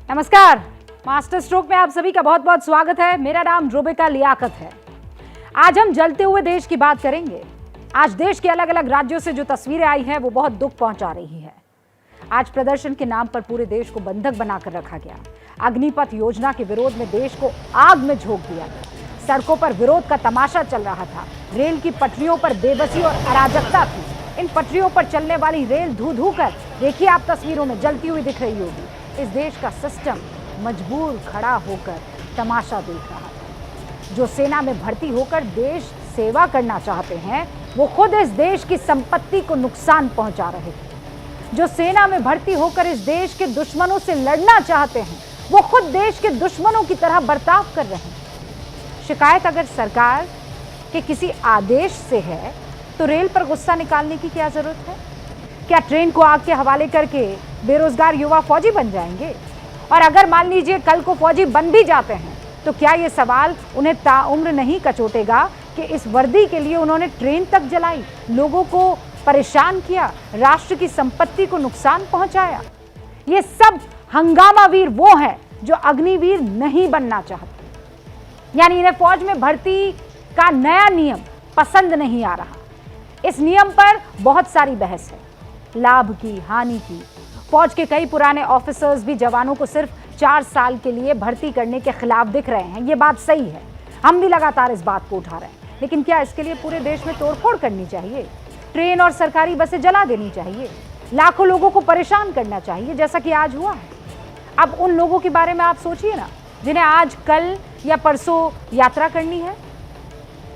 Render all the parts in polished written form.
नमस्कार, master stroke में आप सभी का बहुत बहुत स्वागत है। मेरा नाम रुबिका लियाकत है। आज हम जलते हुए देश की बात करेंगे। आज देश के अलग अलग राज्यों से जो तस्वीरें आई हैं वो बहुत दुख पहुंचा रही है। आज प्रदर्शन के नाम पर पूरे देश को बंधक बनाकर रखा गया। अग्निपथ योजना के विरोध में देश को आग में झोंक दिया गया। सड़कों पर विरोध का तमाशा चल रहा था। रेल की पटरियों पर बेबसी और अराजकता थी। इन पटरियों पर चलने वाली रेल धू धू कर देखिए आप तस्वीरों में जलती हुई दिख रही होगी। इस देश का सिस्टम मजबूर खड़ा होकर तमाशा देख रहा है। जो सेना में भर्ती होकर देश सेवा करना चाहते हैं वो खुद इस देश की संपत्ति को नुकसान पहुंचा रहे थे। जो सेना में भर्ती होकर इस देश के दुश्मनों से लड़ना चाहते हैं वो खुद देश के दुश्मनों की तरह बर्ताव कर रहे हैं। शिकायत अगर सरकार के किसी आदेश से है तो रेल पर गुस्सा निकालने की क्या जरूरत है? क्या ट्रेन को आग के हवाले करके बेरोजगार युवा फौजी बन जाएंगे? और अगर मान लीजिए कल को फौजी बन भी जाते हैं तो क्या ये सवाल उन्हें ताउम्र नहीं कचोटेगा कि इस वर्दी के लिए उन्होंने ट्रेन तक जलाई, लोगों को परेशान किया, राष्ट्र की संपत्ति को नुकसान पहुंचाया? ये सब हंगामा वीर वो हैं जो अग्निवीर नहीं बनना चाहते। यानी इन्हें फौज में भर्ती का नया नियम पसंद नहीं आ रहा। इस नियम पर बहुत सारी बहस है, लाभ की, हानि की। फौज के कई पुराने ऑफिसर्स भी जवानों को सिर्फ 4 साल के लिए भर्ती करने के खिलाफ दिख रहे हैं। ये बात सही है, हम भी लगातार इस बात को उठा रहे हैं। लेकिन क्या इसके लिए पूरे देश में तोड़फोड़ करनी चाहिए? ट्रेन और सरकारी बसें जला देनी चाहिए? लाखों लोगों को परेशान करना चाहिए जैसा कि आज हुआ है? अब उन लोगों के बारे में आप सोचिए ना, जिन्हें आज, कल या परसों यात्रा करनी है।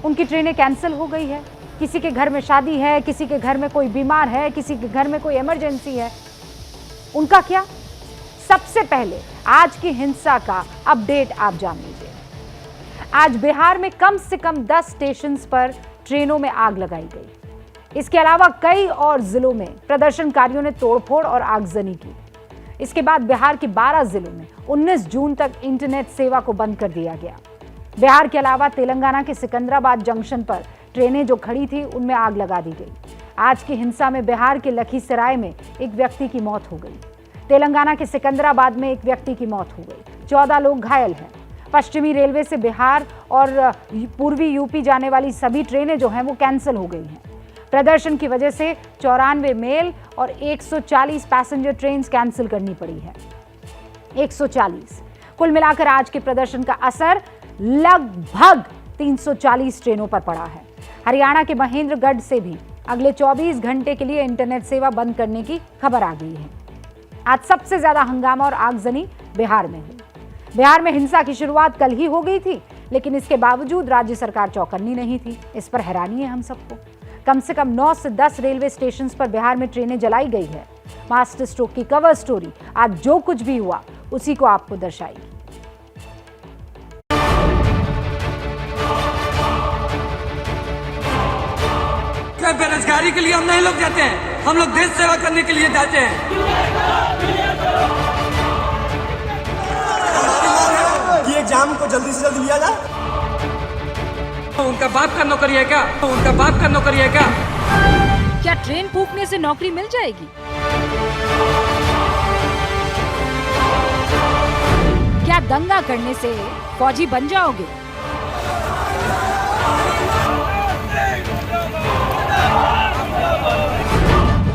उनकी ट्रेनें कैंसिल हो गई है। किसी के घर में शादी है, किसी के घर में कोई बीमार है, किसी के घर में कोई इमरजेंसी है। उनका क्या? सबसे पहले आज की हिंसा का अपडेट आप जान लीजिए। आज बिहार में कम से कम 10 स्टेशन पर ट्रेनों में आग लगाई गई। इसके अलावा कई और जिलों में प्रदर्शनकारियों ने तोड़फोड़ और आगजनी की। इसके बाद बिहार के 12 जिलों में 19 जून तक इंटरनेट सेवा को बंद कर दिया गया। बिहार के अलावा तेलंगाना के सिकंदराबाद जंक्शन पर ट्रेनें जो खड़ी थी उनमें आग लगा दी गई। आज की हिंसा में बिहार के लखीसराय में एक व्यक्ति की मौत हो गई। तेलंगाना के सिकंदराबाद में एक व्यक्ति की मौत हो गई। 14 लोग घायल हैं। पश्चिमी रेलवे से बिहार और पूर्वी यूपी जाने वाली सभी ट्रेनें जो हैं वो कैंसिल हो गई हैं। प्रदर्शन की वजह से 94 मेल और 140 पैसेंजर ट्रेन कैंसिल करनी पड़ी है। 140। कुल मिलाकर आज के प्रदर्शन का असर लगभग 340 ट्रेनों पर पड़ा है। हरियाणा के महेंद्रगढ़ से भी अगले 24 घंटे के लिए इंटरनेट सेवा बंद करने की खबर आ गई है। आज सबसे ज्यादा हंगामा और आगजनी बिहार में हुई। बिहार में हिंसा की शुरुआत कल ही हो गई थी, लेकिन इसके बावजूद राज्य सरकार चौकन्नी नहीं थी। इस पर हैरानी है हम सबको। कम से कम 9 से 10 रेलवे स्टेशन पर बिहार में ट्रेनें जलाई गई है। मास्टर स्ट्रोक की कवर स्टोरी आज जो कुछ भी हुआ उसी को आपको दर्शाएगी। बेरोजगारी के लिए हम नहीं लोग जाते हैं, हम लोग देश सेवा करने के लिए जाते हैं। ये एग्जाम को जल्दी से जल्दी लिया जाए। उनका बाप का नौकरी है क्या? उनका बाप का नौकरी है क्या? क्या ट्रेन फूंकने से नौकरी मिल जाएगी? क्या दंगा करने से फौजी बन जाओगे?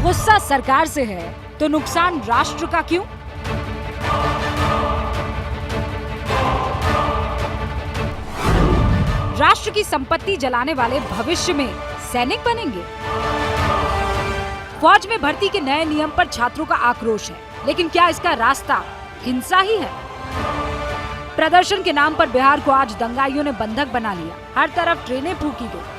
गुस्सा सरकार से है तो नुकसान राष्ट्र का क्यों? राष्ट्र की संपत्ति जलाने वाले भविष्य में सैनिक बनेंगे? फौज में भर्ती के नए नियम पर छात्रों का आक्रोश है, लेकिन क्या इसका रास्ता हिंसा ही है? प्रदर्शन के नाम पर बिहार को आज दंगाइयों ने बंधक बना लिया। हर तरफ ट्रेनें फूंकी गई।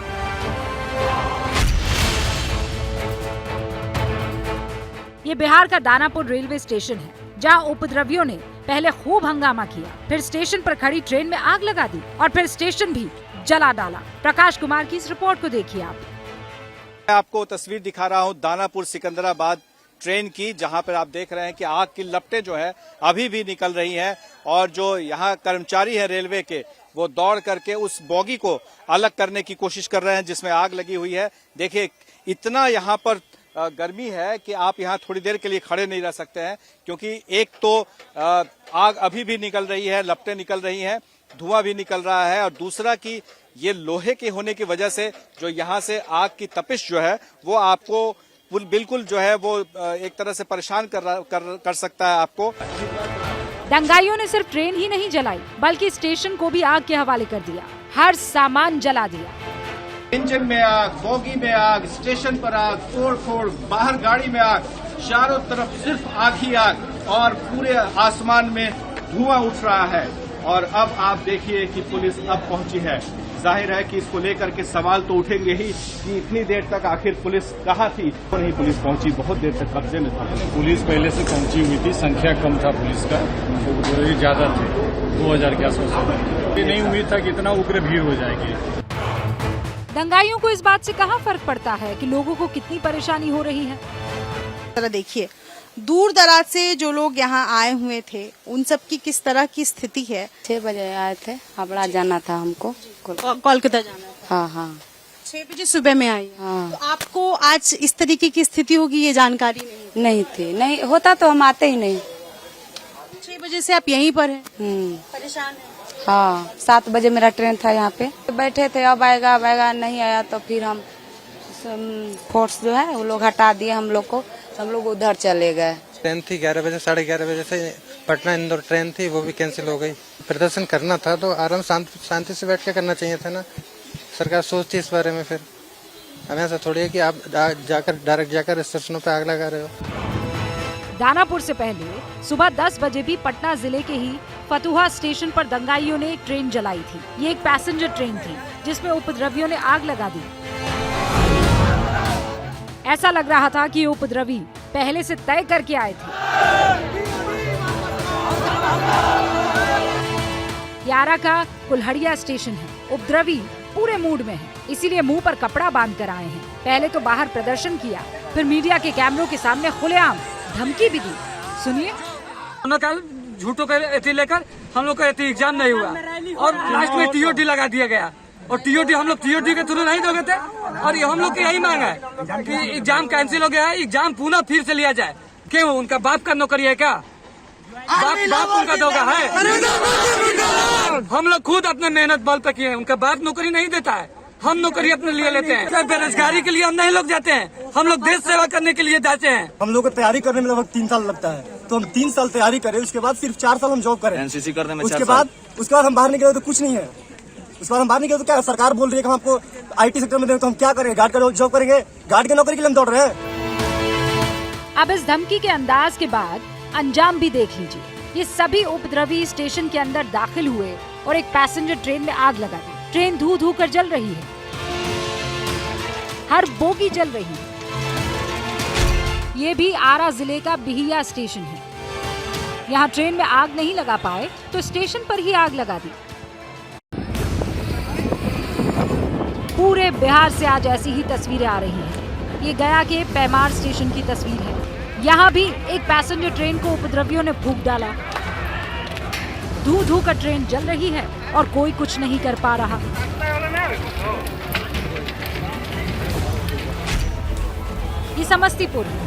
ये बिहार का दानापुर रेलवे स्टेशन है, जहां उपद्रवियों ने पहले खूब हंगामा किया, फिर स्टेशन पर खड़ी ट्रेन में आग लगा दी और फिर स्टेशन भी जला डाला। प्रकाश कुमार की इस रिपोर्ट को देखिए आप। मैं आपको तस्वीर दिखा रहा हूं दानापुर सिकंदराबाद ट्रेन की, जहां पर आप देख रहे हैं कि आग की लपटें जो है अभी भी निकल रही हैं और जो यहाँ कर्मचारी है रेलवे के वो दौड़ करके उस बोगी को अलग करने की कोशिश कर रहे हैं जिसमें आग लगी हुई है। देखिए इतना यहाँ पर गर्मी है कि आप यहाँ थोड़ी देर के लिए खड़े नहीं रह सकते हैं, क्योंकि एक तो आग अभी भी निकल रही है, लपटें निकल रही हैं, धुआं भी निकल रहा है, और दूसरा कि ये लोहे के होने की वजह से जो यहाँ से आग की तपिश जो है वो आपको बिल्कुल जो है वो एक तरह से परेशान कर सकता है आपको। दंगाइयों ने सिर्फ ट्रेन ही नहीं जलाई, बल्कि स्टेशन को भी आग के हवाले कर दिया। हर सामान जला दिया। इंजन में आग, बोगी में आग, स्टेशन पर आग, तोड़ फोड़, बाहर गाड़ी में आग, चारों तरफ सिर्फ आग ही आग, और पूरे आसमान में धुआं उठ रहा है। और अब आप देखिए कि पुलिस अब पहुंची है। जाहिर है कि इसको लेकर के सवाल तो उठेंगे ही कि इतनी देर तक आखिर पुलिस कहाँ थी। तो नहीं पुलिस पहुंची, बहुत देर तक कब्जे में था। पुलिस पहले से पहुंची हुई थी, संख्या कम था पुलिस का, तो ज्यादा थे, 2000 के आसपास। ये नहीं उम्मीद था कि इतना उग्र भीड़ हो जाएगी। दंगाइयों को इस बात से कहाँ फर्क पड़ता है कि लोगों को कितनी परेशानी हो रही है। जरा देखिए, दूर दराज से जो लोग यहाँ आए हुए थे उन सब की किस तरह की स्थिति है। 6 बजे आए थे, हावड़ा जाना था हमको, कोलकाता जाना था। हाँ हाँ 6 बजे सुबह में आई। हाँ। तो आपको आज इस तरीके की स्थिति होगी ये जानकारी नहीं थी, नहीं होता तो हम आते ही नहीं। 6 बजे से आप यहीं पर हैं, परेशान है। हाँ 7 बजे मेरा ट्रेन था, यहाँ पे बैठे थे, अब आएगा नहीं आया तो फिर हम फोर्स जो है वो लोग हटा दिए हम लोग को, हम लोग उधर चले गए। ट्रेन थी 11 बजे, 11:30 बजे से पटना इंदौर ट्रेन थी, वो भी कैंसिल हो गई। प्रदर्शन करना था तो आराम शांति से बैठ के करना चाहिए था ना। सरकार सोचती इस बारे में। फिर हमें ऐसा थोड़ी है कि आप डायरेक्ट जाकर स्टेशनों पे आग लगा रहे हो। दानापुर से पहले सुबह 10 बजे भी पटना जिले के ही फतुहा स्टेशन पर दंगाइयों ने एक ट्रेन जलाई थी। ये एक पैसेंजर ट्रेन थी जिसमें उपद्रवियों ने आग लगा दी। ऐसा लग रहा था कि ये उपद्रवी पहले से तय करके आए थे। यारा का कुल्हड़िया स्टेशन है। उपद्रवी पूरे मूड में है, इसीलिए मुंह पर कपड़ा बांध कर आए हैं। पहले तो बाहर प्रदर्शन किया, फिर मीडिया के कैमरों के सामने खुलेआम धमकी भी दी। सुनिए। कल झूठों का लेकर हम लोग का एग्जाम नहीं हुआ और लास्ट में टीओटी लगा दिया गया, और टीओटी हम लोग टीओटी के थ्रू नहीं दोगे थे। और ये हम लोग की यही मांग है कि एग्जाम कैंसिल हो गया है, एग्जाम पुनः फिर से लिया जाए। क्यों, उनका बाप का नौकरी है क्या? बाप उनका दोगा है? हम लोग खुद अपने मेहनत बल पे किए हैं, उनका बाप नौकरी नहीं देता है, हम नौकरी अपने लिए लेते हैं। बेरोजगारी के लिए हम नहीं लोग जाते हैं, हम लोग देश सेवा करने के लिए जाते हैं। हम लोग को तैयारी करने में लगभग 3 साल लगता है, तो हम 3 साल तैयारी करें, उसके बाद सिर्फ 4 साल हम जॉब करें। एनसीसी करने में उसके बाद हम बाहर निकले तो कुछ नहीं है। उसके बाद हम बाहर निकले तो क्या सरकार बोल रही है कि हम आपको IT सेक्टर में देंगे, तो हम क्या करेंगे? गार्ड का जॉब करेंगे? गार्ड की नौकरी के लिए हम दौड़ रहे हैं। अब इस धमकी के अंदाज के बाद अंजाम भी देख लीजिए। ये सभी उपद्रवी स्टेशन के अंदर दाखिल हुए और एक पैसेंजर ट्रेन में आग लगा दी। ट्रेन धू धू कर जल रही है, हर बोगी जल रही है। ये भी आरा जिले का बिहिया स्टेशन है। यहाँ ट्रेन में आग नहीं लगा पाए तो स्टेशन पर ही आग लगा दी। पूरे बिहार से आज ऐसी ही तस्वीरें आ रही हैं। ये गया के पैमार स्टेशन की तस्वीर है। यहाँ भी एक पैसेंजर ट्रेन को उपद्रवियों ने फूंक डाला। धू धू कर ट्रेन जल रही है और कोई कुछ नहीं कर पा रहा। ये समस्तीपुर है।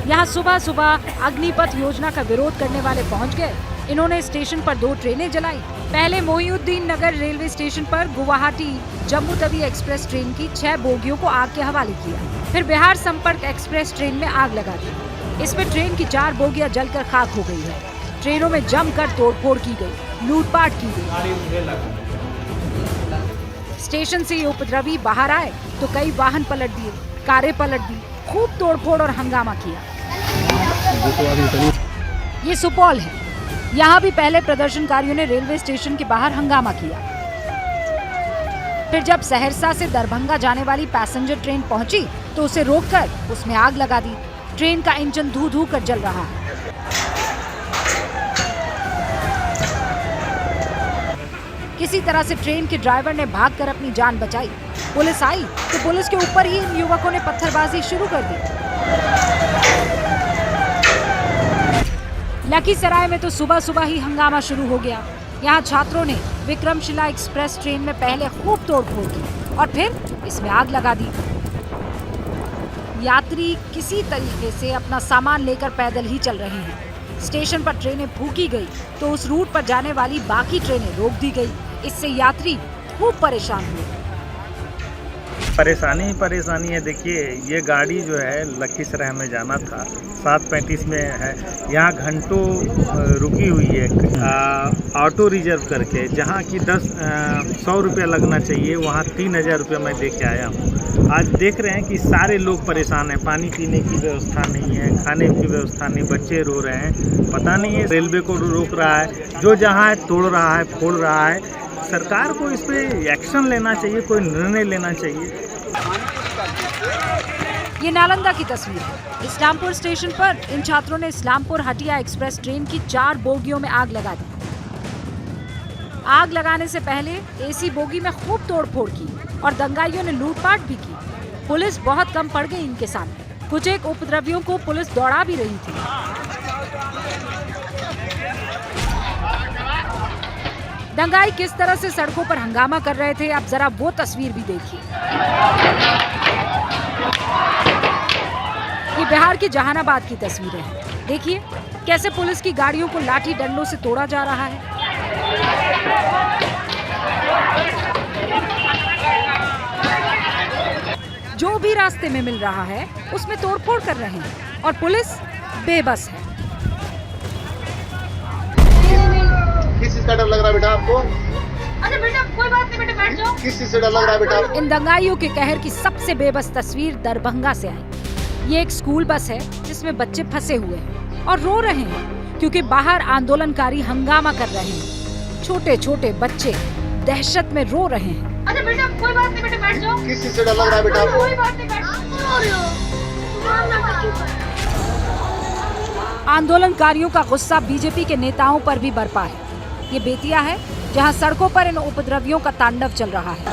यहाँ सुबह सुबह अग्निपथ योजना का विरोध करने वाले पहुंच गए। इन्होंने स्टेशन पर 2 ट्रेनें जलाई। पहले मोहिउद्दीन नगर रेलवे स्टेशन पर गुवाहाटी जम्मू तवी एक्सप्रेस ट्रेन की 6 बोगियों को आग के हवाले किया। फिर बिहार संपर्क एक्सप्रेस ट्रेन में आग लगा दी। इसमें ट्रेन की 4 बोगियां जलकर खाक हो गई है। ट्रेनों में जमकर तोड़फोड़ की गई, लूटपाट की गई। स्टेशन से ये उपद्रवी बाहर आए तो कई वाहन पलट दिए, कारें पलट दी, खूब तोड़फोड़ और हंगामा किया। ये सुपौल है। यहाँ भी पहले प्रदर्शनकारियों ने रेलवे स्टेशन के बाहर हंगामा किया। फिर जब सहरसा से दरभंगा जाने वाली पैसेंजर ट्रेन पहुंची तो उसे रोककर उसमें आग लगा दी। ट्रेन का इंजन धू धू कर जल रहा है। किसी तरह से ट्रेन के ड्राइवर ने भागकर अपनी जान बचाई। पुलिस आई तो पुलिस के ऊपर ही इन युवकों ने पत्थरबाजी शुरू कर दी। लखीसराय में तो सुबह सुबह ही हंगामा शुरू हो गया। यहाँ छात्रों ने विक्रमशिला एक्सप्रेस ट्रेन में पहले खूब तोड़फोड़ की और फिर इसमें आग लगा दी। यात्री किसी तरीके से अपना सामान लेकर पैदल ही चल रहे हैं। स्टेशन पर ट्रेनें फूकी गई तो उस रूट पर जाने वाली बाकी ट्रेनें रोक दी गई। इससे यात्री खूब परेशान हुए। परेशानी ही परेशानी है। देखिए, ये गाड़ी जो है लखीसराय में जाना था, 7:35 में है, यहाँ घंटों रुकी हुई है ऑटो रिजर्व करके, जहाँ की 100 रुपया लगना चाहिए, वहाँ 3000 रुपया मैं दे के आया हूँ। आज देख रहे हैं कि सारे लोग परेशान हैं, पानी पीने की व्यवस्था नहीं है, खाने की व्यवस्था नहीं, बच्चे रो रहे हैं। पता नहीं है, रेलवे को रोक रहा है, जो जहाँ है तोड़ रहा है, फोड़ रहा है। सरकार को इस पे एक्शन लेना चाहिए, कोई निर्णय लेना चाहिए। ये नालंदा की तस्वीर है। इस्लामपुर स्टेशन पर इन छात्रों ने इस्लामपुर हटिया एक्सप्रेस ट्रेन की 4 बोगियों में आग लगा दी। आग लगाने से पहले एसी बोगी में खूब तोड़फोड़ की और दंगाइयों ने लूटपाट भी की। पुलिस बहुत कम पड़ गई इनके सामने। कुछ एक उपद्रवियों को पुलिस दौड़ा भी रही थी। दंगाई किस तरह से सड़कों पर हंगामा कर रहे थे, आप जरा वो तस्वीर भी देखिए। ये बिहार के जहानाबाद की तस्वीरें हैं। देखिए कैसे पुलिस की गाड़ियों को लाठी डंडों से तोड़ा जा रहा है। जो भी रास्ते में मिल रहा है उसमें तोड़फोड़ कर रहे हैं और पुलिस बेबस है। किस चीज का डर लग रहा है बेटा आपको? अरे बेटा कोई बात नहीं, बेटा बैठ जाओ। किस चीज से डर लग रहा है बेटा आपको? इन दंगाइयों के कहर की सबसे बेबस तस्वीर दरभंगा से आई। ये एक स्कूल बस है जिसमें बच्चे फंसे हुए हैं और रो रहे हैं क्योंकि बाहर आंदोलनकारी हंगामा कर रहे हैं। छोटे छोटे बच्चे दहशत में रो रहे हैं। अरे बेटा कोई बात नहीं, बेटा बैठ जाओ। किस चीज से डर लग रहा है बेटा आपको? कोई बात नहीं, बैठ जाओ। आंदोलनकारियों का गुस्सा बीजेपी के नेताओं पर भी बरपा है। ये बेतिया है जहां सड़कों पर इन उपद्रवियों का तांडव चल रहा है।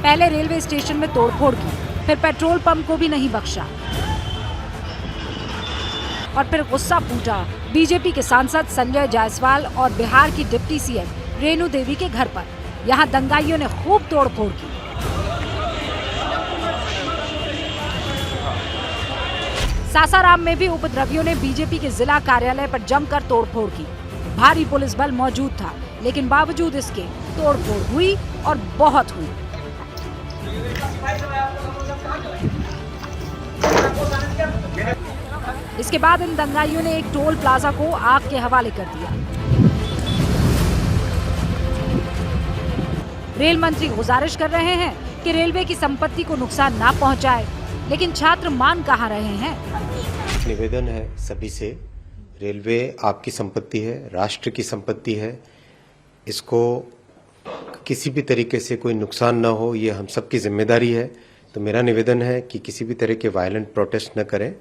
पहले रेलवे स्टेशन में तोड़फोड़ की, फिर पेट्रोल पंप को भी नहीं बख्शा और फिर गुस्सा फूटा बीजेपी के सांसद संजय जायसवाल और बिहार की डिप्टी सीएम रेणु देवी के घर पर। यहां दंगाइयों ने खूब तोड़फोड़ की। सासाराम में भी उपद्रवियों ने बीजेपी के जिला कार्यालय पर जमकर तोड़फोड़ की। भारी पुलिस बल मौजूद था, लेकिन बावजूद इसके तोड़फोड़ हुई और बहुत हुई। इसके बाद इन दंगाइयों ने एक टोल प्लाजा को आग के हवाले कर दिया। रेल मंत्री गुजारिश कर रहे हैं कि रेलवे की संपत्ति को नुकसान ना पहुंचाए, लेकिन छात्र मान कहां रहे हैं। निवेदन है सभी से, रेलवे आपकी संपत्ति है, राष्ट्र की संपत्ति है, इसको किसी भी तरीके से कोई नुकसान न हो, ये हम सबकी जिम्मेदारी है। तो मेरा निवेदन है कि किसी भी तरह के वायलेंट प्रोटेस्ट न करें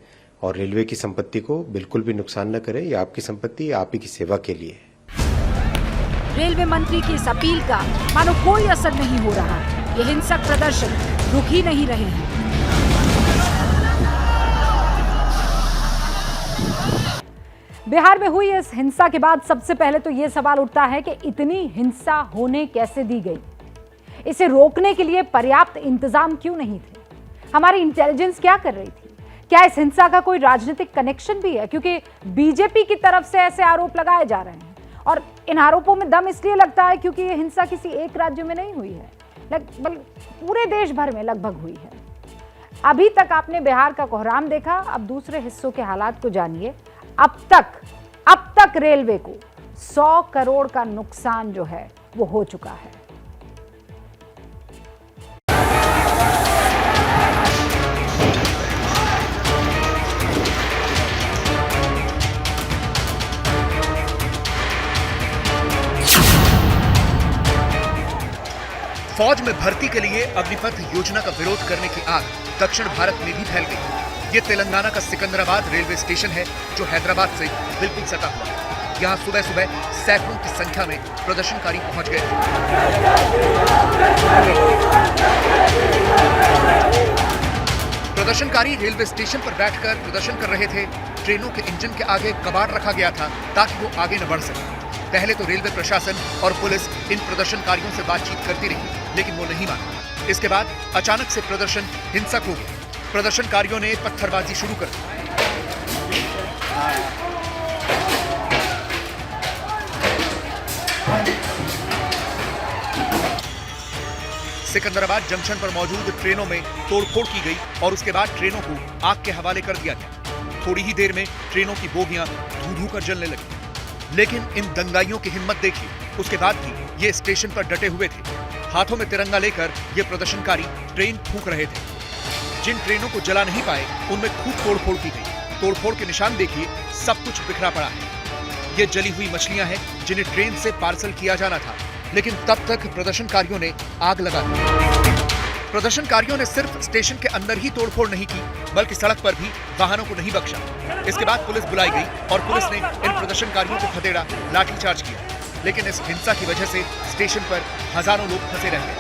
और रेलवे की संपत्ति को बिल्कुल भी नुकसान न करें। ये आपकी संपत्ति, आप ही की सेवा के लिए है। रेलवे मंत्री की इस अपील का मानो कोई असर नहीं हो रहा। ये हिंसक प्रदर्शन रुक ही नहीं रहे हैं। बिहार में हुई इस हिंसा के बाद सबसे पहले तो ये सवाल उठता है कि इतनी हिंसा होने कैसे दी गई। इसे रोकने के लिए पर्याप्त इंतजाम क्यों नहीं थे? हमारी इंटेलिजेंस क्या कर रही थी? क्या इस हिंसा का कोई राजनीतिक कनेक्शन भी है? क्योंकि बीजेपी की तरफ से ऐसे आरोप लगाए जा रहे हैं और इन आरोपों में दम इसलिए लगता है क्योंकि ये हिंसा किसी एक राज्य में नहीं हुई है, बल्कि पूरे देश भर में लगभग हुई है। अभी तक आपने बिहार का कोहराम देखा, अब दूसरे हिस्सों के हालात को जानिए। अब तक रेलवे को 100 करोड़ का नुकसान जो है वो हो चुका है। फौज में भर्ती के लिए अग्निपथ योजना का विरोध करने की आग दक्षिण भारत में भी फैल गई। ये तेलंगाना का सिकंदराबाद रेलवे स्टेशन है जो हैदराबाद से बिल्कुल सटा हुआ है। यहाँ सुबह सुबह सैकड़ों की संख्या में प्रदर्शनकारी पहुंच गए। प्रदर्शनकारी रेलवे स्टेशन पर बैठकर प्रदर्शन कर रहे थे। ट्रेनों के इंजन के आगे कबाड़ रखा गया था ताकि वो आगे न बढ़ सके। पहले तो रेलवे प्रशासन और पुलिस इन प्रदर्शनकारियों से बातचीत करती रही, लेकिन वो नहीं माना। इसके बाद अचानक से प्रदर्शन हिंसक हो गया। प्रदर्शनकारियों ने पत्थरबाजी शुरू कर दी। सिकंदराबाद जंक्शन पर मौजूद ट्रेनों में तोड़फोड़ की गई और उसके बाद ट्रेनों को आग के हवाले कर दिया गया। थोड़ी ही देर में ट्रेनों की बोगियां धू-धू कर जलने लगी। लेकिन इन दंगाइयों की हिम्मत देखिए, उसके बाद भी ये स्टेशन पर डटे हुए थे। हाथों में तिरंगा लेकर ये प्रदर्शनकारी ट्रेन फूंक रहे थे। जिन ट्रेनों को जला नहीं पाए उनमें खूब तोड़फोड़ की गई। तोड़फोड़ के निशान देखिए, सब कुछ बिखरा पड़ा है। ये जली हुई मछलियां हैं जिन्हें ट्रेन से पार्सल किया जाना था, लेकिन तब तक प्रदर्शनकारियों ने आग लगा दी। प्रदर्शनकारियों ने सिर्फ स्टेशन के अंदर ही तोड़फोड़ नहीं की, बल्कि सड़क पर भी वाहनों को नहीं बख्शा। इसके बाद पुलिस बुलाई गई और पुलिस ने इन प्रदर्शनकारियों को खदेड़ा, लाठीचार्ज किया। लेकिन इस हिंसा की वजह से स्टेशन पर हजारों लोग फंसे रह गए।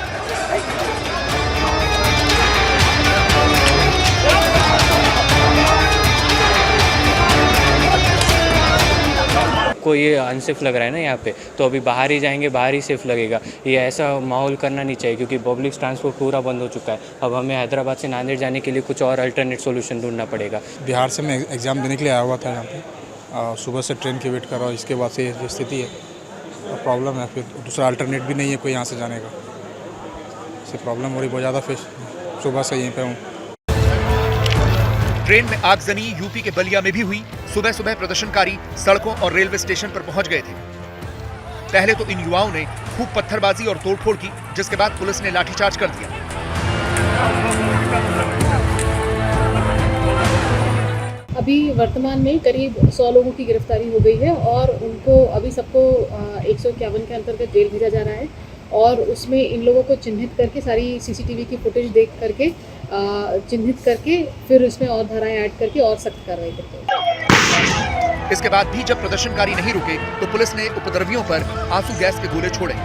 को ये अनसेफ लग रहा है ना यहाँ पे, तो अभी बाहर ही जाएंगे, बाहर ही सेफ लगेगा। ये ऐसा माहौल करना नहीं चाहिए क्योंकि पब्लिक ट्रांसपोर्ट पूरा बंद हो चुका है। अब हमें हैदराबाद से नांदेड़ जाने के लिए कुछ और अल्टरनेट सोल्यूशन ढूंढना पड़ेगा। बिहार से मैं एग्ज़ाम देने के लिए आया हुआ था यहाँ पे, सुबह से ट्रेन की वेट कर रहा हूँ। इसके बाद से ये स्थिति है, प्रॉब्लम है। फिर दूसरा अल्टरनेट भी नहीं है कोई यहाँ से जाने का, इससे प्रॉब्लम हो रही बहुत ज़्यादा। फिर सुबह से यहीं पर हूँ। ट्रेन में आगजनी यूपी के बलिया में भी हुई। सुबह सुबह प्रदर्शनकारी सड़कों और रेलवे स्टेशन पर पहुंच गए थे। पहले तो इन युवाओं ने खूब पत्थरबाजी और तोड़फोड़ की, जिसके बाद पुलिस ने लाठीचार्ज कर दिया। अभी वर्तमान में करीब 100 लोगों की गिरफ्तारी हो गई है और उनको अभी सबको 151 के अंतर्गत जेल भेजा जा रहा है और उसमें इन लोगों को चिन्हित करके सारी सीसीटीवी की फुटेज देख करके चिन्हित करके फिर उसमें और धाराएं ऐड करके और सख्त कार्रवाई करते हैं। इसके बाद भी जब प्रदर्शनकारी नहीं रुके तो पुलिस ने उपद्रवियों पर आंसू गैस के गोले छोड़े।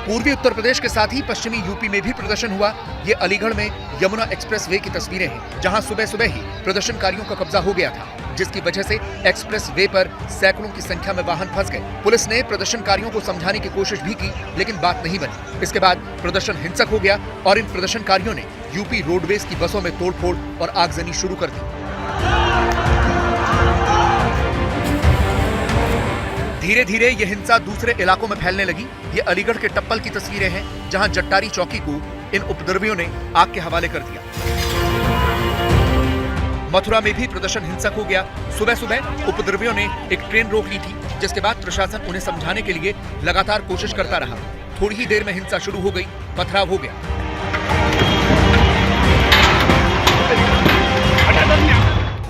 पूर्वी उत्तर प्रदेश के साथ ही पश्चिमी यूपी में भी प्रदर्शन हुआ। ये अलीगढ़ में यमुना एक्सप्रेस वे की तस्वीरें हैं, जहां सुबह सुबह ही प्रदर्शनकारियों का कब्जा हो गया था, जिसकी वजह से एक्सप्रेस वे पर सैकड़ों की संख्या में वाहन फंस गए। पुलिस ने प्रदर्शनकारियों को समझाने की कोशिश भी की, लेकिन बात नहीं बनी। इसके बाद प्रदर्शन हिंसक हो गया और इन प्रदर्शनकारियों ने यूपी रोडवेज की बसों में तोड़फोड़ और आगजनी शुरू कर दी। धीरे धीरे ये हिंसा दूसरे इलाकों में फैलने लगी। ये अलीगढ़ के टप्पल की तस्वीरें हैं, जहां जट्टारी चौकी को इन उपद्रवियों ने आग के हवाले कर दिया। मथुरा में भी प्रदर्शन हिंसक हो गया। सुबह सुबह उपद्रवियों ने एक ट्रेन रोक ली थी, जिसके बाद प्रशासन उन्हें समझाने के लिए लगातार कोशिश करता रहा। थोड़ी ही देर में हिंसा शुरू हो गई, पथराव हो गया।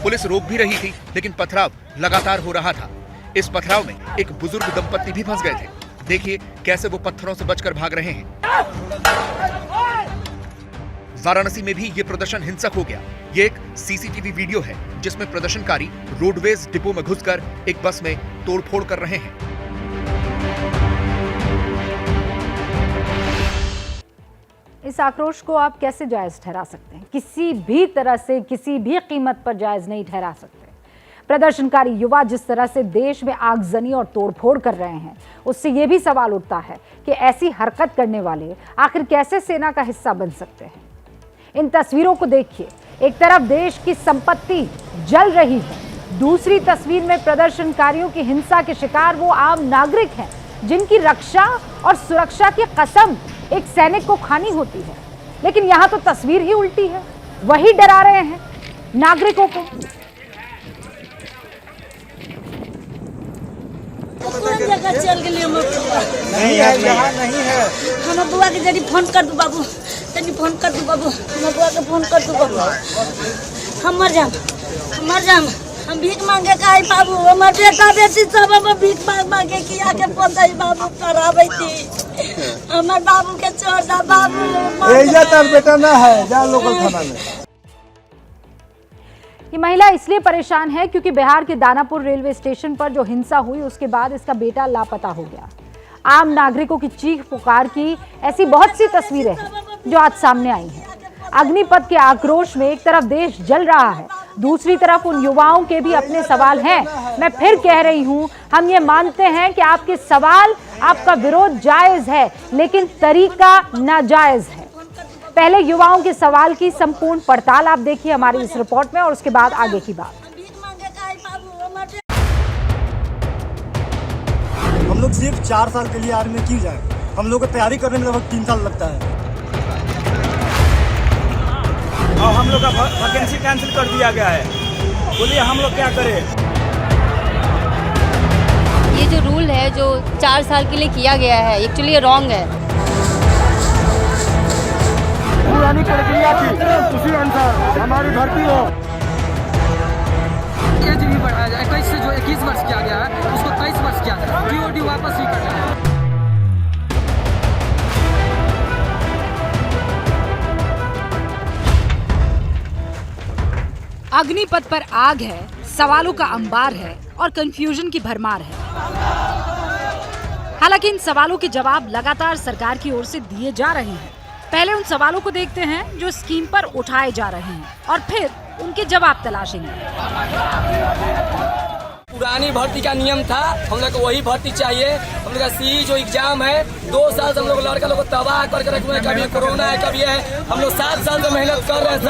पुलिस रोक भी रही थी, लेकिन पथराव लगातार हो रहा था। इस पथराव में एक बुजुर्ग दंपत्ति भी फंस गए थे। देखिए कैसे वो पत्थरों से बचकर भाग रहे हैं। वाराणसी में भी ये प्रदर्शन हिंसक हो गया। ये एक सीसीटीवी वीडियो है, जिसमें प्रदर्शनकारी रोडवेज डिपो में घुसकर एक बस में तोड़फोड़ कर रहे हैं। इस आक्रोश को आप कैसे जायज ठहरा सकते हैं? किसी भी तरह से, किसी भी कीमत पर जायज नहीं ठहरा सकते। प्रदर्शनकारी युवा जिस तरह से देश में आगजनी और तोड़फोड़ कर रहे हैं, उससे यह भी सवाल उठता है कि ऐसी हरकत करने वाले आखिर कैसे सेना का हिस्सा बन सकते हैं। इन तस्वीरों को देखिए, एक तरफ देश की संपत्ति जल रही है, दूसरी तस्वीर में प्रदर्शनकारियों की हिंसा के शिकार वो आम नागरिक हैं, जिनकी रक्षा और सुरक्षा की कसम एक सैनिक को खानी होती है। लेकिन यहाँ तो तस्वीर ही उल्टी है, वही डरा रहे हैं नागरिकों को। चल गेलिए नहीं है, यहाँ नहीं है। हम बुआ के जल्दी फोन कर दू बाबू, जल्दी फोन कर दू बाबू, हम बुआ के फोन कर दू बाबू। हम मर जाम, हम भीख मांगे का है बाबू। हमार बेटा बेटी सब हम भीख मांग के किया के पोताई बाबू करावे थी। हमार बाबू के छोड़ दा बाबू। ये तर बेटा ना है, जा लोकल थाना में। ये महिला इसलिए परेशान है क्योंकि बिहार के दानापुर रेलवे स्टेशन पर जो हिंसा हुई उसके बाद इसका बेटा लापता हो गया। आम नागरिकों की चीख पुकार की ऐसी बहुत सी तस्वीरें हैं जो आज सामने आई हैं। अग्निपथ के आक्रोश में एक तरफ देश जल रहा है, दूसरी तरफ उन युवाओं के भी अपने सवाल हैं। मैं फिर कह रही हूं, हम ये मानते हैं कि आपके सवाल, आपका विरोध जायज है, लेकिन तरीका नाजायज है। पहले युवाओं के सवाल की संपूर्ण पड़ताल आप देखिए हमारी इस रिपोर्ट में और उसके बाद आगे की बात। हम लोग सिर्फ 4 साल के लिए आर्मी में क्यों जाए? हम लोग को तैयारी करने में लगभग 3 साल लगता है और हम लोग का वैकेंसी कैंसिल कर दिया गया है। बोलिए हम लोग क्या करें? ये जो रूल है जो 4 साल के लिए किया गया है, एक्चुअली ये रॉन्ग है। पुरानी प्रक्रिया थी, उसी अनुसार हमारी भर्ती हो। एज भी बढ़ाया जाए, 21 से जो 21 वर्ष किया गया है उसको 23 वर्ष किया जाए, टीओडी वापस ही करना है। अग्निपथ पर आग है, सवालों का अंबार है और कंफ्यूजन की भरमार है। हालांकि इन सवालों के जवाब लगातार सरकार की ओर से दिए जा रहे हैं। पहले उन सवालों को देखते हैं जो स्कीम पर उठाए जा रहे हैं और फिर उनके जवाब तलाशेंगे। पुरानी भर्ती का नियम था, हम लोग को वही भर्ती चाहिए। हम लोग का सीई जो एग्जाम है 2 साल से हम लोग लड़का लोग को तबाह करके रखे हैं। कभी कोरोना है, कभी है। हम लोग 7 साल से मेहनत कर रहे हैं।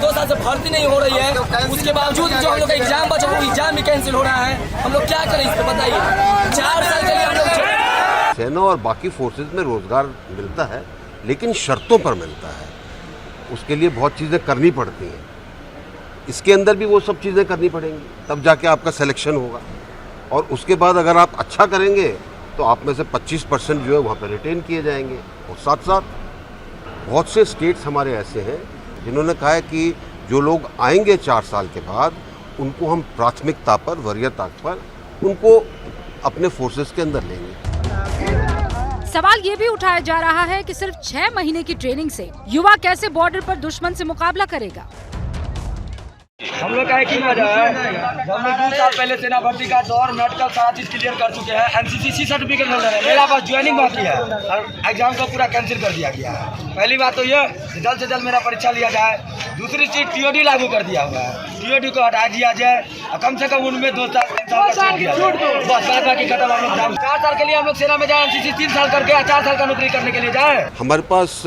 2 साल से भर्ती नहीं हो रही है। उसके बावजूद जो हम लोग का एग्जाम बचा वो एग्जाम भी कैंसिल हो रहा है। हम लोग क्या करें इसको बताइए? 4 साल के लिए हम लोग सेना और बाकी फोर्सेज में रोजगार मिलता है, लेकिन शर्तों पर मिलता है। उसके लिए बहुत चीज़ें करनी पड़ती हैं। इसके अंदर भी वो सब चीज़ें करनी पड़ेंगी, तब जाके आपका सिलेक्शन होगा। और उसके बाद अगर आप अच्छा करेंगे तो आप में से 25% जो है वहाँ पर रिटेन किए जाएंगे। और साथ साथ बहुत से स्टेट्स हमारे ऐसे हैं जिन्होंने कहा है कि जो लोग आएंगे 4 साल के बाद उनको हम प्राथमिकता पर, वरीयता पर उनको अपने फोर्सेस के अंदर लेंगे। सवाल ये भी उठाया जा रहा है कि सिर्फ 6 महीने की ट्रेनिंग से युवा कैसे बॉर्डर पर दुश्मन से मुकाबला करेगा। हम लोग का एक ही वजह है, हम लोग 2 साल पहले सेना भर्ती का दौर मेडिकल सारा चीज क्लियर कर चुके हैं। एनसीसी सर्टिफिकेट होल्डर है, मेरा पास ज्वाइनिंग बाकी है और एग्जाम को पूरा कैंसिल कर दिया गया है। पहली बात तो ये जल्द से जल्द मेरा परीक्षा लिया जाए। दूसरी चीज टीओडी लागू कर दिया हुआ है, टीओडी को हटा दिया जाए और कम से कम उनमें 2 साल 3 साल का दिया जाए। बस बाकी खत्म। हम लोग 4 साल के लिए हम लोग सेना में जाए, एनसीसी 3 साल करके 4 साल का नौकरी करने के लिए जाए। हमारे पास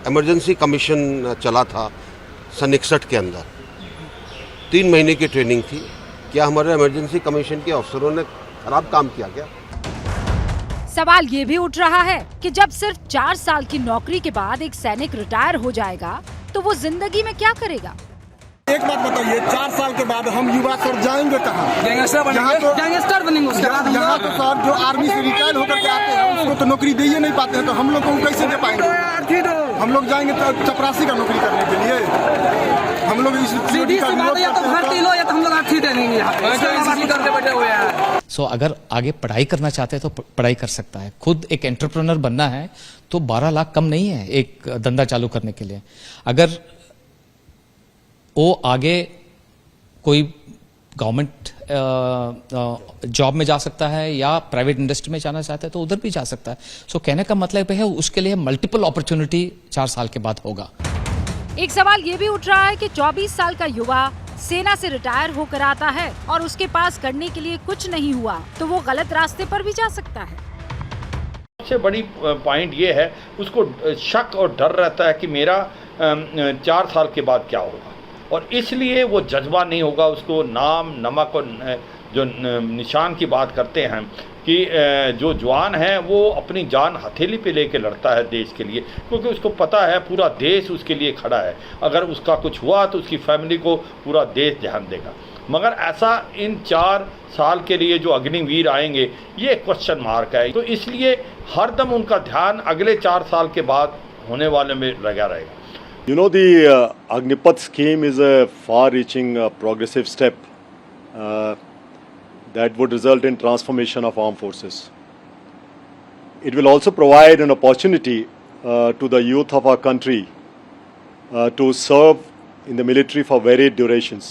इमरजेंसी कमीशन चला था सन 61 के अंदर, 3 महीने की ट्रेनिंग थी। क्या हमारे इमरजेंसी कमीशन के अफसरों ने खराब काम किया क्या? सवाल ये भी उठ रहा है कि जब सिर्फ 4 साल की नौकरी के बाद एक सैनिक रिटायर हो जाएगा तो वो जिंदगी में क्या करेगा? एक बात बताइए, 4 साल के बाद हम युवा सर जाएंगे कहाँ? गैंगस्टर बनेंगे। उसके बाद यहाँ तो सर जो आर्मी से रिटायर होकर के आते हैं उसको तो नौकरी दे ही नहीं पाते हैं, तो हम लोग को कैसे दे पाएंगे? हम लोग जाएंगे तो चपरासी का नौकरी करने के लिए। हम लोग इस सो अगर आगे पढ़ाई करना चाहते हैं तो पढ़ाई कर सकता है। खुद एक एंटरप्रेन्योर बनना है तो 12 लाख कम नहीं है एक धंधा चालू करने के लिए। अगर वो आगे कोई गवर्नमेंट जॉब में जा सकता है या प्राइवेट इंडस्ट्री में जाना चाहता है तो उधर भी जा सकता है। सो कहने का मतलब है उसके लिए मल्टीपल अपॉर्चुनिटी 4 साल के बाद होगा। एक सवाल ये भी उठ रहा है कि 24 साल का युवा सेना से रिटायर होकर आता है और उसके पास करने के लिए कुछ नहीं हुआ तो वो गलत रास्ते पर भी जा सकता है। सबसे बड़ी पॉइंट ये है, उसको शक और डर रहता है कि मेरा 4 साल के बाद क्या होगा, और इसलिए वो जज्बा नहीं होगा। उसको नाम नमक और जो निशान की बात करते हैं कि जो जवान है वो अपनी जान हथेली पे लेके लड़ता है देश के लिए, क्योंकि उसको पता है पूरा देश उसके लिए खड़ा है। अगर उसका कुछ हुआ तो उसकी फैमिली को पूरा देश ध्यान देगा। मगर ऐसा इन 4 साल के लिए जो अग्निवीर आएंगे ये क्वेश्चन मार्क है। तो इसलिए हरदम उनका ध्यान अगले 4 साल के बाद होने वाले में लगा रहेगा। You know, the Agnipath scheme is a far-reaching progressive step that would result in transformation of armed forces. It will also provide an opportunity to the youth of our country to serve in the military for varied durations.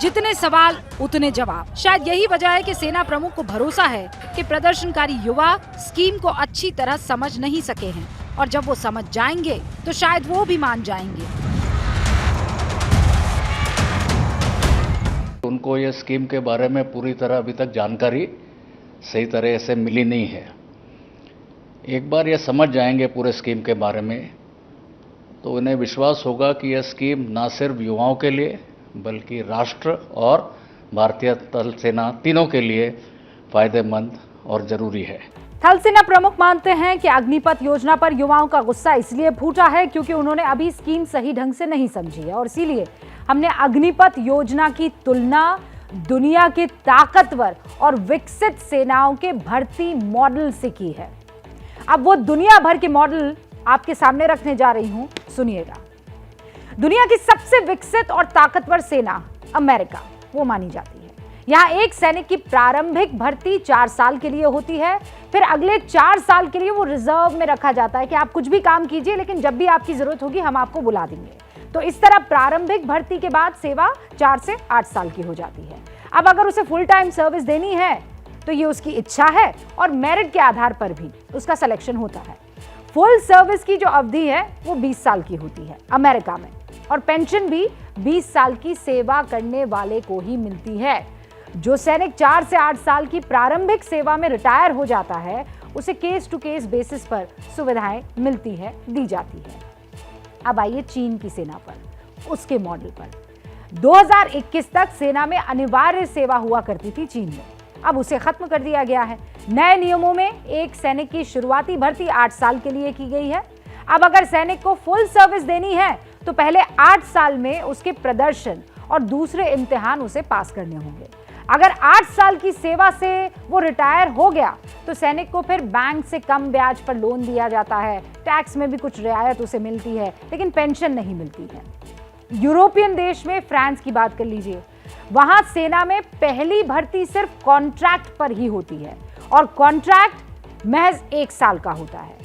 जितने सवाल उतने जवाब। शायद यही वजह है कि सेना प्रमुख को भरोसा है कि प्रदर्शनकारी युवा स्कीम को अच्छी तरह समझ नहीं सके हैं और जब वो समझ जाएंगे तो शायद वो भी मान जाएंगे। उनको ये स्कीम के बारे में पूरी तरह अभी तक जानकारी सही तरह से मिली नहीं है। एक बार ये समझ जाएंगे पूरे स्कीम के बारे में तो उन्हें विश्वास होगा कि यह स्कीम न सिर्फ युवाओं के लिए बल्कि राष्ट्र और भारतीय थल सेना तीनों के लिए फायदेमंद और जरूरी है। थल सेना प्रमुख मानते हैं कि अग्निपथ योजना पर युवाओं का गुस्सा इसलिए फूटा है क्योंकि उन्होंने अभी स्कीम सही ढंग से नहीं समझी है और इसीलिए हमने अग्निपथ योजना की तुलना दुनिया के ताकतवर और विकसित सेनाओं के भर्ती मॉडल से की है। अब वो दुनिया भर के मॉडल आपके सामने रखने जा रही हूं, सुनिएगा। दुनिया की सबसे विकसित और ताकतवर सेना अमेरिका वो मानी जाती है। यहाँ एक सैनिक की प्रारंभिक भर्ती 4 साल के लिए होती है, फिर अगले 4 साल के लिए वो रिजर्व में रखा जाता है कि आप कुछ भी काम कीजिए लेकिन जब भी आपकी जरूरत होगी हम आपको बुला देंगे। तो इस तरह प्रारंभिक भर्ती के बाद सेवा 4 से 8 साल की हो जाती है। अब अगर उसे फुल टाइम सर्विस देनी है तो ये उसकी इच्छा है और मेरिट के आधार पर भी उसका सिलेक्शन होता है। फुल सर्विस की जो अवधि है वो 20 साल की होती है अमेरिका में और पेंशन भी 20 साल की सेवा करने वाले को ही मिलती है। जो सैनिक 4 से 8 साल की प्रारंभिक सेवा में रिटायर हो जाता है उसे केस टू केस बेसिस पर सुविधाएं मिलती है, दी जाती है। अब आइए चीन की सेना पर, उसके मॉडल पर। 2021 तक सेना में अनिवार्य सेवा हुआ करती थी चीन में, अब उसे खत्म कर दिया गया है। नए नियमों में एक सैनिक की शुरुआती भर्ती 8 साल के लिए की गई है। अब अगर सैनिक को फुल सर्विस देनी है तो पहले 8 साल में उसके प्रदर्शन और दूसरे इम्तिहान उसे पास करने होंगे। अगर 8 साल की सेवा से वो रिटायर हो गया तो सैनिक को फिर बैंक से कम ब्याज पर लोन दिया जाता है, टैक्स में भी कुछ रियायत उसे मिलती है लेकिन पेंशन नहीं मिलती है। यूरोपियन देश में फ्रांस की बात कर लीजिए, वहां सेना में पहली भर्ती सिर्फ कॉन्ट्रैक्ट पर ही होती है और कॉन्ट्रैक्ट महज 1 साल का होता है।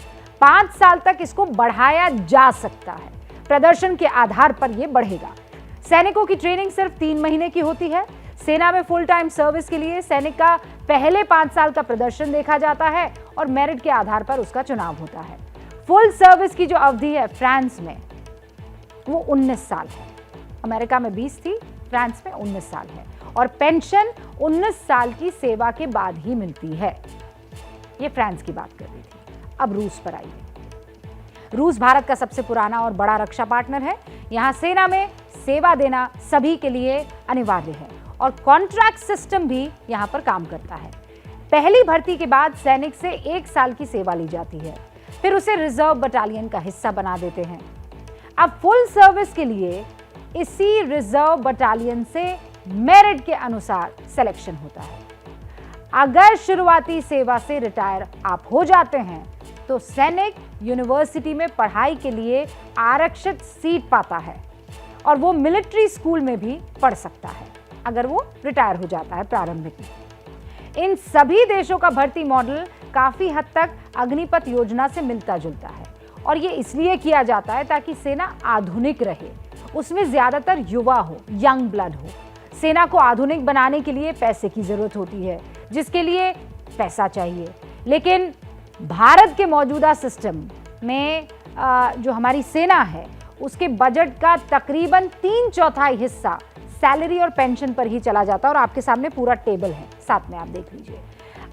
5 साल तक इसको बढ़ाया जा सकता है, प्रदर्शन के आधार पर यह बढ़ेगा। सैनिकों की ट्रेनिंग सिर्फ 3 महीने की होती है। सेना में फुल टाइम सर्विस के लिए सैनिक का पहले 5 साल का प्रदर्शन देखा जाता है और मेरिट के आधार पर उसका चुनाव होता है। फुल सर्विस की जो अवधि है फ्रांस में वो 19 साल है, अमेरिका में 20 थी, फ्रांस में 19 साल है और पेंशन 19 साल की सेवा के बाद ही मिलती है। ये फ्रांस की बात कर रही थी। अब रूस पर आइए। रूस भारत का सबसे पुराना और बड़ा रक्षा पार्टनर है। यहाँ सेना में सेवा देना सभी के लिए अनिवार्य है और कॉन्ट्रैक्ट सिस्टम भी यहाँ पर काम करता है। पहली भर्ती के बाद सैनिक से 1 साल की सेवा ली जाती है, फिर उसे रिजर्व बटालियन का हिस्सा बना देते हैं। अब फुल सर्विस के लिए इसी रिजर्व बटालियन से मेरिट के अनुसार सिलेक्शन होता है। अगर शुरुआती सेवा से रिटायर आप हो जाते हैं तो सैनिक यूनिवर्सिटी में पढ़ाई के लिए आरक्षित सीट पाता है और वो मिलिट्री स्कूल में भी पढ़ सकता है अगर वो रिटायर हो जाता है प्रारंभिक में। इन सभी देशों का भर्ती मॉडल काफी हद तक अग्निपथ योजना से मिलता जुलता है और ये इसलिए किया जाता है ताकि सेना आधुनिक रहे, उसमें ज्यादातर युवा हो, यंग ब्लड हो। सेना को आधुनिक बनाने के लिए पैसे की जरूरत होती है, जिसके लिए पैसा चाहिए। लेकिन भारत के मौजूदा सिस्टम में जो हमारी सेना है उसके बजट का तकरीबन 3/4 हिस्सा सैलरी और पेंशन पर ही चला जाता है और आपके सामने पूरा टेबल है, साथ में आप देख लीजिए।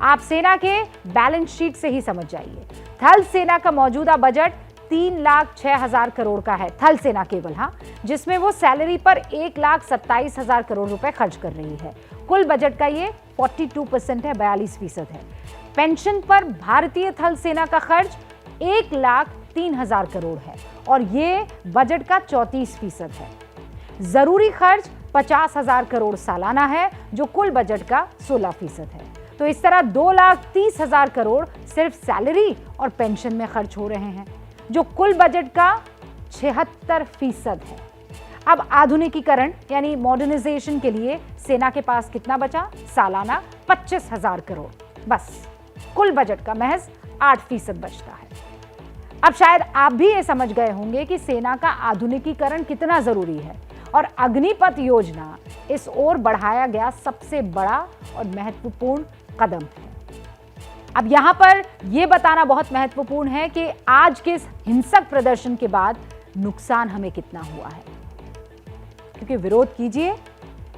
आप सेना के बैलेंस शीट से ही समझ जाइए। थल सेना का मौजूदा बजट 3,06,000 करोड़ का है, थल सेना केवल, हाँ, जिसमें वो सैलरी पर 1,27,000 करोड़ रुपए खर्च कर रही है। कुल बजट का ये 42% है, 42% है। पेंशन पर भारतीय थल सेना का खर्च 1,03,000 करोड़ है और ये बजट का 34% है। जरूरी खर्च 50,000 करोड़ सालाना है जो कुल बजट का 16% है। तो इस तरह 2,30,000 करोड़ सिर्फ सैलरी और पेंशन में खर्च हो रहे हैं जो कुल बजट का 76% है। अब आधुनिकीकरण यानी मॉडर्नाइजेशन के लिए सेना के पास कितना बचा? सालाना 25,000 करोड़, बस कुल बजट का महज 8% बचता है। अब शायद आप भी ये समझ गए होंगे कि सेना का आधुनिकीकरण कितना जरूरी है और अग्निपथ योजना इस ओर बढ़ाया गया सबसे बड़ा और महत्वपूर्ण कदम है। अब यहां पर यह बताना बहुत महत्वपूर्ण है कि आज के इस हिंसक प्रदर्शन के बाद नुकसान हमें कितना हुआ है, क्योंकि विरोध कीजिए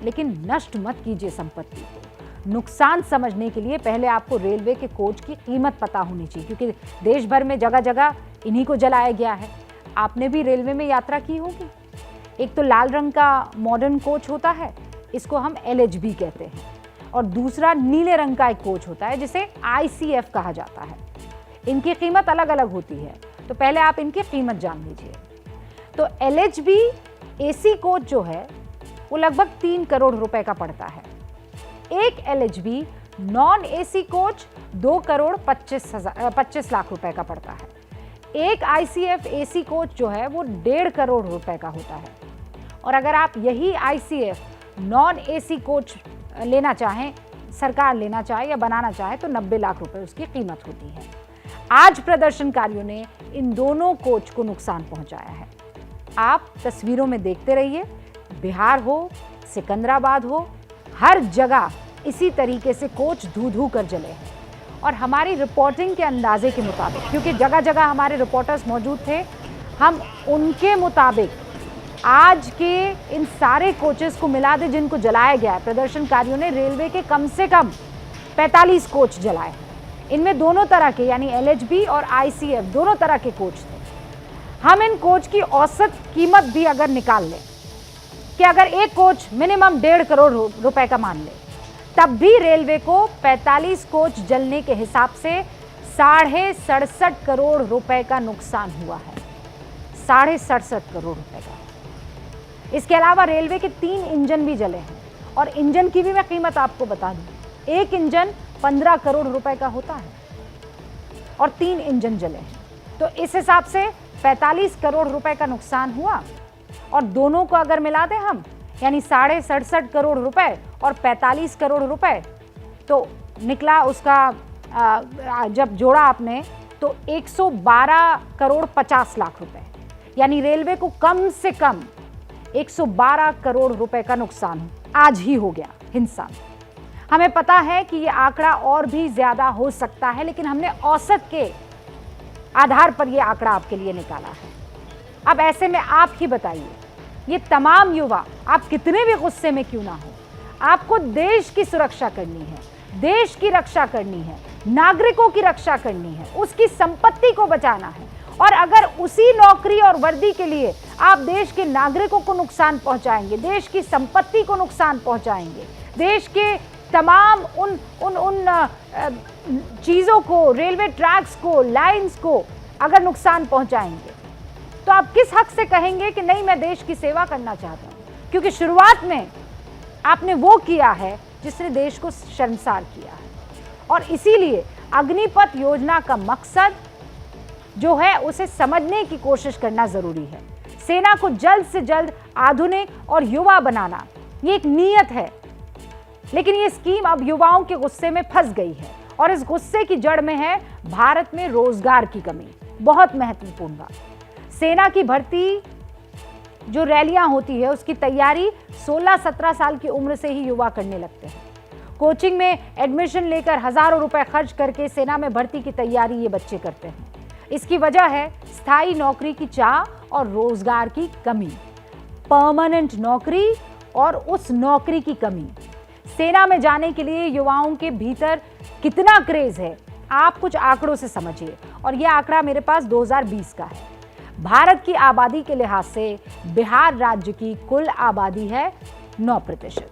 लेकिन नष्ट मत कीजिए संपत्ति को। नुकसान समझने के लिए पहले आपको रेलवे के कोच की कीमत पता होनी चाहिए, क्योंकि देश भर में जगह जगह इन्हीं को जलाया गया है। आपने भी रेलवे में यात्रा की होगी। एक तो लाल रंग का मॉडर्न कोच होता है, इसको हम LHB कहते हैं, और दूसरा नीले रंग का एक कोच होता है जिसे ICF कहा जाता है। इनकी कीमत अलग अलग होती है, तो पहले आप इनकी कीमत जान लीजिए। तो LHB AC कोच जो है वो लगभग 3 करोड़ रुपए का पड़ता है। एक LHB non AC coach 2 crore 25 lakh रुपए का पड़ता है। एक ICF AC कोच जो है वो 1.5 करोड़ रुपए का होता है। और अगर आप यही ICF नॉन AC कोच लेना चाहें, सरकार लेना चाहे या बनाना चाहे, तो 90 लाख रुपए उसकी कीमत होती है। आज प्रदर्शनकारियों ने इन दोनों कोच को नुकसान पहुंचाया है। आप तस्वीरों में देखते रहिए, बिहार हो, सिकंदराबाद हो, हर जगह इसी तरीके से कोच धू कर जले हैं। और हमारी रिपोर्टिंग के अंदाजे के मुताबिक, क्योंकि जगह जगह हमारे रिपोर्टर्स मौजूद थे, हम उनके मुताबिक आज के इन सारे कोचेस को मिला दे जिनको जलाया गया है। प्रदर्शनकारियों ने रेलवे के कम से कम 45 कोच जलाए हैं। इनमें दोनों तरह के, यानी LHB और ICF दोनों तरह के कोच थे। हम इन कोच की औसत कीमत भी अगर निकाल लें कि अगर एक कोच मिनिमम 1.5 करोड़ रुपए का मान ले, तब भी रेलवे को 45 कोच जलने के हिसाब से 67.5 करोड़ रुपए का नुकसान हुआ है। 67.5 करोड़ रुपए का। इसके अलावा रेलवे के 3 इंजन भी जले हैं, और इंजन की भी मैं कीमत आपको बता दूं। एक इंजन 15 करोड़ रुपए का होता है और 3 इंजन जले हैं। तो इस हिसाब से 45 करोड़ रुपए का नुकसान हुआ, और दोनों को अगर मिला दें हम, यानी 67.5 करोड़ रुपए और 45 करोड़ रुपए, तो निकला उसका जब जोड़ा आपने तो 112 करोड़ 50 लाख रुपए, यानी रेलवे को कम से कम 112 करोड़ रुपए का नुकसान आज ही हो गया हिंसा में। हमें पता है कि ये आंकड़ा और भी ज्यादा हो सकता है, लेकिन हमने औसत के आधार पर ये आंकड़ा आपके लिए निकाला है। अब ऐसे में आप ही बताइए, ये तमाम युवा, आप कितने भी गुस्से में क्यों ना हो, आपको देश की सुरक्षा करनी है, देश की रक्षा करनी है, नागरिकों की रक्षा करनी है, उसकी संपत्ति को बचाना है। और अगर उसी नौकरी और वर्दी के लिए आप देश के नागरिकों को नुकसान पहुंचाएंगे, देश की संपत्ति को नुकसान पहुंचाएंगे, देश के तमाम उन चीज़ों को, रेलवे ट्रैक्स को, लाइंस को अगर नुकसान पहुंचाएंगे, तो आप किस हक से कहेंगे कि नहीं, मैं देश की सेवा करना चाहता हूं? क्योंकि शुरुआत में आपने वो किया है जिसने देश को शर्मसार किया है। और इसीलिए अग्निपथ योजना का मकसद जो है उसे समझने की कोशिश करना जरूरी है। सेना को जल्द से जल्द आधुनिक और युवा बनाना, ये एक नीयत है, लेकिन ये स्कीम अब युवाओं के गुस्से में फंस गई है, और इस गुस्से की जड़ में है भारत में रोजगार की कमी। बहुत महत्वपूर्ण बात, सेना की भर्ती जो रैलियां होती है उसकी तैयारी 16-17 साल की उम्र से ही युवा करने लगते हैं। कोचिंग में एडमिशन लेकर हजारों रुपए खर्च करके सेना में भर्ती की तैयारी ये बच्चे करते हैं। इसकी वजह है स्थायी नौकरी की चाह और रोजगार की कमी, परमानेंट नौकरी और उस नौकरी की कमी। सेना में जाने के लिए युवाओं के भीतर कितना क्रेज है, आप कुछ आंकड़ों से समझिए। और यह आंकड़ा मेरे पास 2020 का है। भारत की आबादी के लिहाज से बिहार राज्य की कुल आबादी है 9%,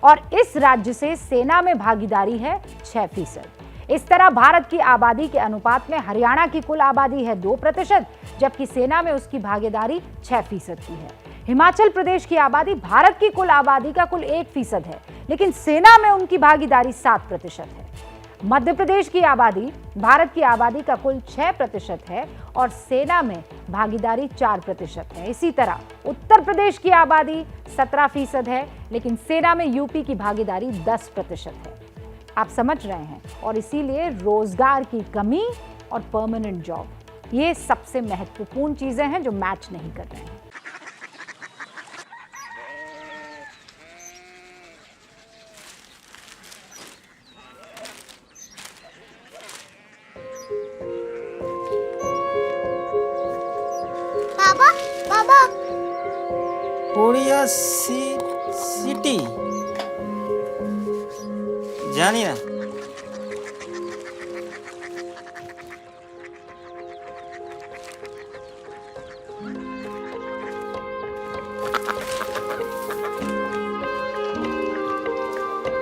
और इस राज्य से सेना में भागीदारी है 6%। इस तरह भारत की आबादी के अनुपात में हरियाणा की कुल आबादी है 2%, जबकि सेना में उसकी भागीदारी 6% की है। हिमाचल प्रदेश की आबादी भारत की कुल आबादी का कुल 1% है, लेकिन सेना में उनकी भागीदारी 7% है। मध्य प्रदेश की आबादी भारत की आबादी का कुल 6% है और सेना में भागीदारी 4% है। इसी तरह उत्तर प्रदेश की आबादी 17% है, लेकिन सेना में यूपी की भागीदारी 10% है। आप समझ रहे हैं, और इसीलिए रोजगार की कमी और परमानेंट जॉब, ये सबसे महत्वपूर्ण चीजें हैं जो मैच नहीं कर रहे हैं। बाबा बाबा कोरिया सिटी जानी ना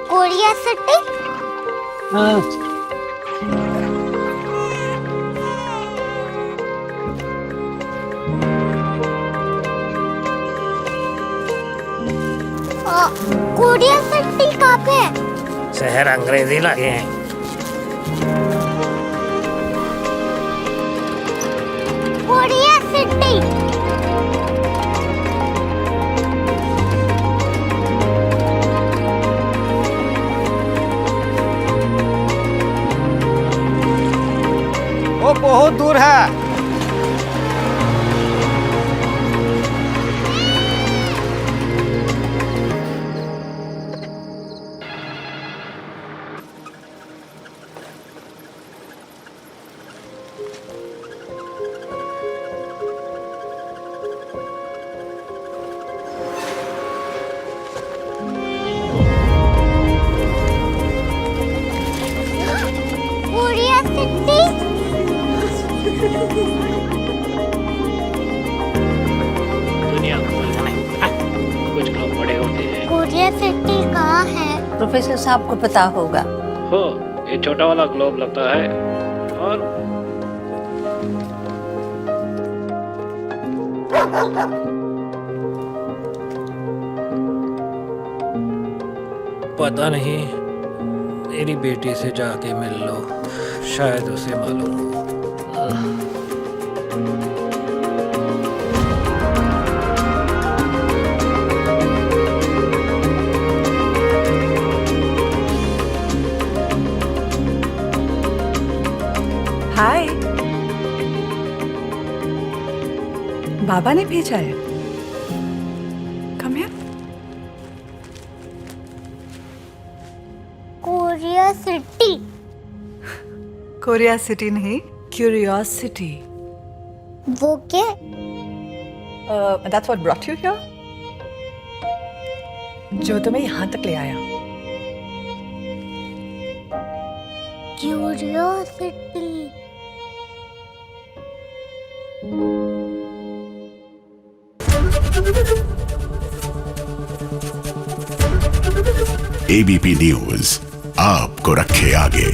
कोरिया सिटी कोरिया सिटी कहाँ पे है? शहर अंग्रेजी लगे हैं। कोरिया सिटी वो बहुत दूर है। कोरिया सिटी दुनिया कुछ लोग बड़े होते हैं। कोरिया सिटी कहाँ है? प्रोफेसर साहब को पता होगा। हो ये छोटा वाला ग्लोब लगता है और पता नहीं, मेरी बेटी से जाके मिल लो, शायद उसे मालूम हो। हाय, बाबा ने भेजा है। Come here. Korea city Korea city नहीं, क्यूरियोसिटी। वो क्या? That's what brought you here? जो तुम्हें यहाँ तक ले आया। क्यूरियोसिटी ABP न्यूज आपको रखे आगे।